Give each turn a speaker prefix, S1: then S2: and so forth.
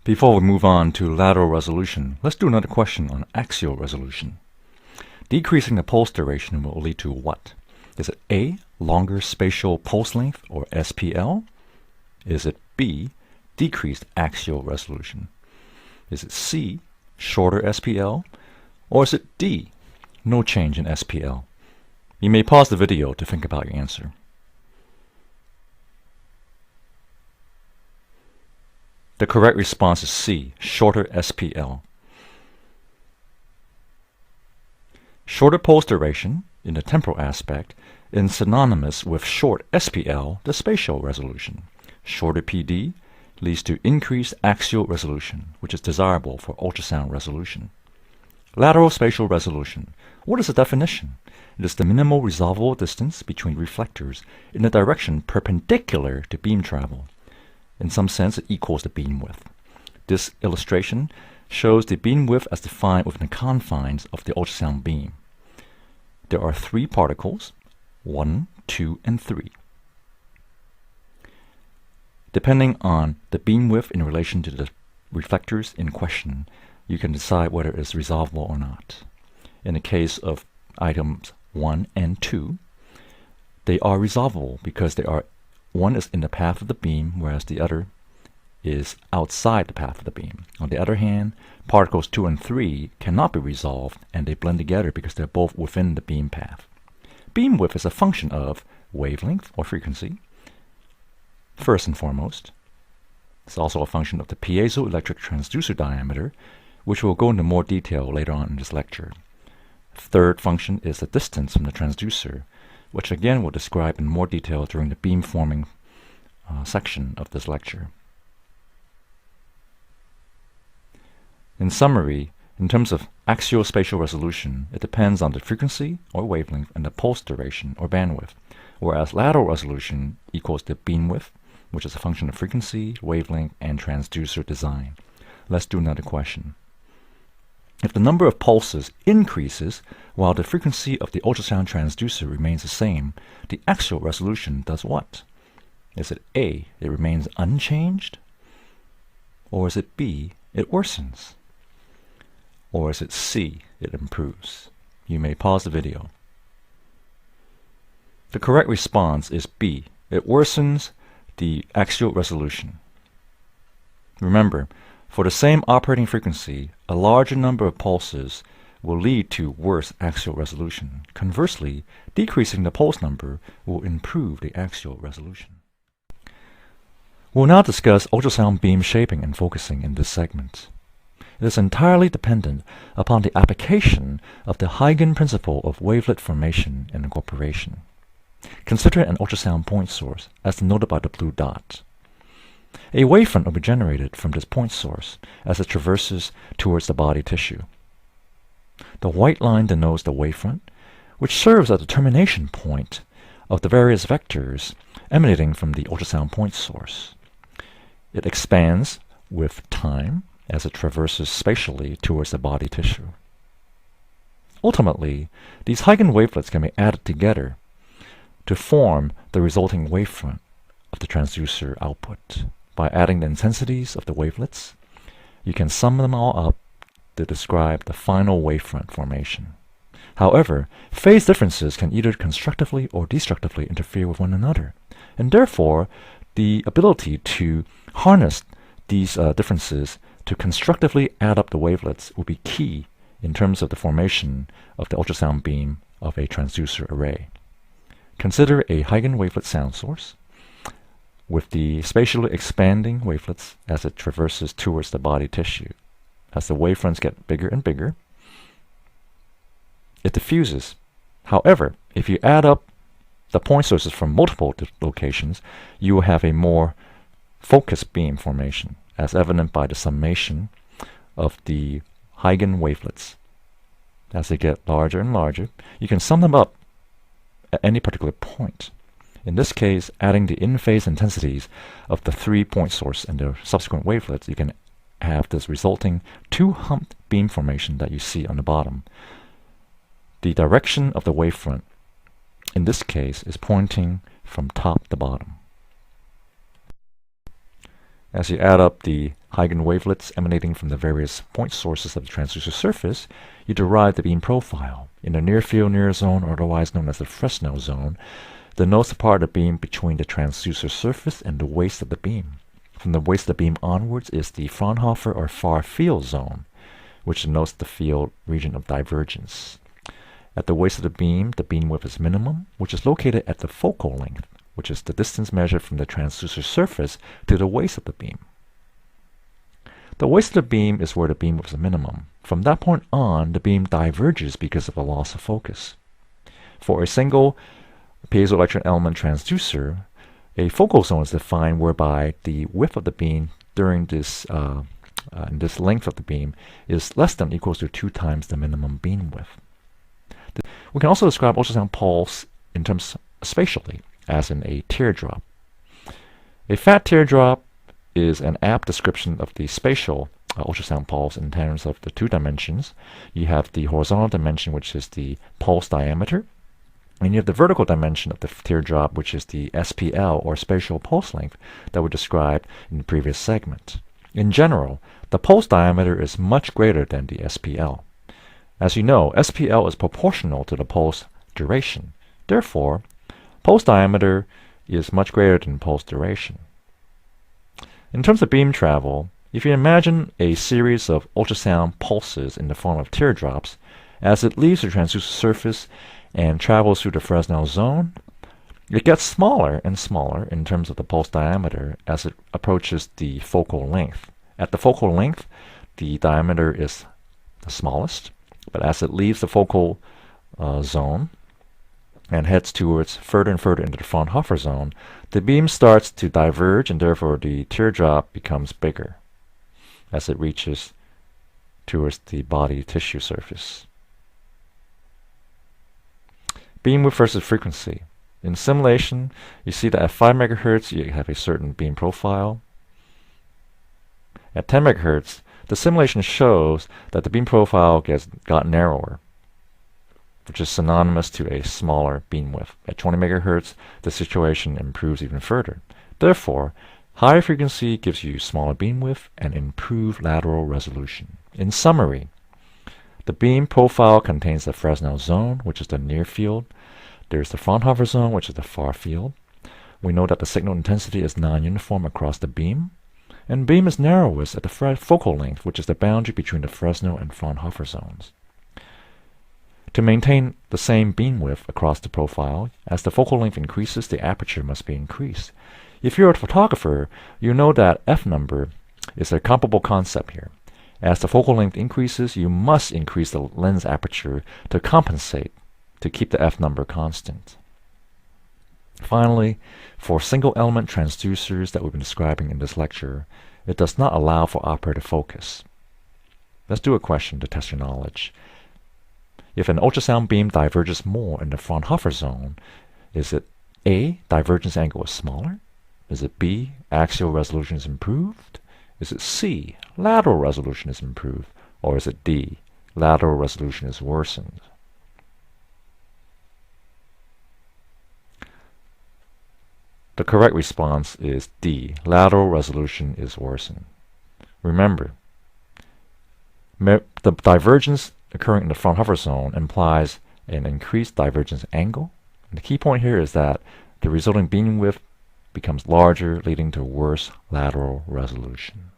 S1: Before we move on to lateral resolution, let's do another question on axial resolution. Decreasing the pulse duration will lead to what? Is it A, longer spatial pulse length, or SPL? Is it B, decreased axial resolution? Is it C, shorter SPL? Or is it D, no change in SPL? You may pause the video to think about your answer. The correct response is C, shorter SPL. Shorter pulse duration, in the temporal aspect, is synonymous with short SPL, the spatial resolution. Shorter PD leads to increased axial resolution, which is desirable for ultrasound resolution. Lateral spatial resolution. What is the definition? It is the minimal resolvable distance between reflectors in a direction perpendicular to beam travel. In some sense, it equals the beam width. This illustration shows the beam width as defined within the confines of the ultrasound beam. There are 3 particles, 1, 2, and 3. Depending on the beam width in relation to the reflectors in question, you can decide whether it is resolvable or not. In the case of items 1 and 2, they are resolvable because one is in the path of the beam, whereas the other is outside the path of the beam. On the other hand, particles 2 and 3 cannot be resolved, and they blend together because they're both within the beam path. Beam width is a function of wavelength or frequency, first and foremost. It's also a function of the piezoelectric transducer diameter, which we'll go into more detail later on in this lecture. Third function is the distance from the transducer, which again we'll describe in more detail during the beam forming section of this lecture. In summary, in terms of axial spatial resolution, it depends on the frequency or wavelength and the pulse duration or bandwidth, whereas lateral resolution equals the beam width, which is a function of frequency, wavelength, and transducer design. Let's do another question. If the number of pulses increases while the frequency of the ultrasound transducer remains the same, the axial resolution does what? Is it A, it remains unchanged? Or is it B, it worsens? Or is it C, it improves? You may pause the video. The correct response is B, it worsens the axial resolution. Remember, for the same operating frequency, a larger number of pulses will lead to worse axial resolution. Conversely, decreasing the pulse number will improve the axial resolution. We'll now discuss ultrasound beam shaping and focusing in this segment. It is entirely dependent upon the application of the Huygens principle of wavelet formation and incorporation. Consider an ultrasound point source, as denoted by the blue dot. A wavefront will be generated from this point source as it traverses towards the body tissue. The white line denotes the wavefront, which serves as the termination point of the various vectors emanating from the ultrasound point source. It expands with time as it traverses spatially towards the body tissue. Ultimately, these Huygens wavelets can be added together to form the resulting wavefront of the transducer output. By adding the intensities of the wavelets, you can sum them all up to describe the final wavefront formation. However, phase differences can either constructively or destructively interfere with one another, and therefore the ability to harness these differences to constructively add up the wavelets will be key in terms of the formation of the ultrasound beam of a transducer array. Consider a Huygens wavelet sound source with the spatially expanding wavelets as it traverses towards the body tissue. As the wavefronts get bigger and bigger, it diffuses. However, if you add up the point sources from multiple locations, you will have a more focused beam formation, as evident by the summation of the Huygens wavelets. As they get larger and larger, you can sum them up at any particular point. In this case, adding the in-phase intensities of the 3 point source and their subsequent wavelets, you can have this resulting 2-humped beam formation that you see on the bottom. The direction of the wavefront, in this case, is pointing from top to bottom. As you add up the Huygens wavelets emanating from the various point sources of the transducer surface, you derive the beam profile. In the near-field near zone, or otherwise known as the Fresnel zone, denotes the part of the beam between the transducer surface and the waist of the beam. From the waist of the beam onwards is the Fraunhofer or far field zone, which denotes the field region of divergence. At the waist of the beam width is minimum, which is located at the focal length, which is the distance measured from the transducer surface to the waist of the beam. The waist of the beam is where the beam width is minimum. From that point on, the beam diverges because of a loss of focus. For a single piezoelectric element transducer, a focal zone is defined whereby the width of the beam during this length of the beam is less than or equals to 2 times the minimum beam width. We can also describe ultrasound pulse in terms spatially, as in a teardrop. A fat teardrop is an apt description of the spatial ultrasound pulse in terms of the 2 dimensions. You have the horizontal dimension, which is the pulse diameter, and you have the vertical dimension of the teardrop, which is the SPL, or spatial pulse length, that we described in the previous segment. In general, the pulse diameter is much greater than the SPL. As you know, SPL is proportional to the pulse duration. Therefore, pulse diameter is much greater than pulse duration. In terms of beam travel, if you imagine a series of ultrasound pulses in the form of teardrops, as it leaves the transducer surface and travels through the Fresnel zone, it gets smaller and smaller in terms of the pulse diameter as it approaches the focal length. At the focal length, the diameter is the smallest, but as it leaves the focal zone and heads towards further and further into the Fraunhofer zone, the beam starts to diverge, and therefore the teardrop becomes bigger as it reaches towards the body tissue surface. Beam width versus frequency. In simulation, you see that at 5 MHz you have a certain beam profile. At 10 MHz, the simulation shows that the beam profile got narrower, which is synonymous to a smaller beam width. At 20 MHz, the situation improves even further. Therefore, higher frequency gives you smaller beam width and improved lateral resolution. In summary, the beam profile contains the Fresnel zone, which is the near field. There's the Fraunhofer zone, which is the far field. We know that the signal intensity is non-uniform across the beam, and beam is narrowest at the focal length, which is the boundary between the Fresnel and Fraunhofer zones. To maintain the same beam width across the profile, as the focal length increases, the aperture must be increased. If you're a photographer, you know that f number is a comparable concept here. As the focal length increases, you must increase the lens aperture to compensate, to keep the f number constant. Finally, for single element transducers that we've been describing in this lecture, it does not allow for operator focus. Let's do a question to test your knowledge. If an ultrasound beam diverges more in the Fraunhofer zone, is it A, divergence angle is smaller? Is it B, axial resolution is improved? Is it C, lateral resolution is improved? Or is it D, lateral resolution is worsened? The correct response is D, lateral resolution is worsened. Remember, the divergence occurring in the Fraunhofer zone implies an increased divergence angle. And the key point here is that the resulting beam width becomes larger, leading to worse lateral resolution.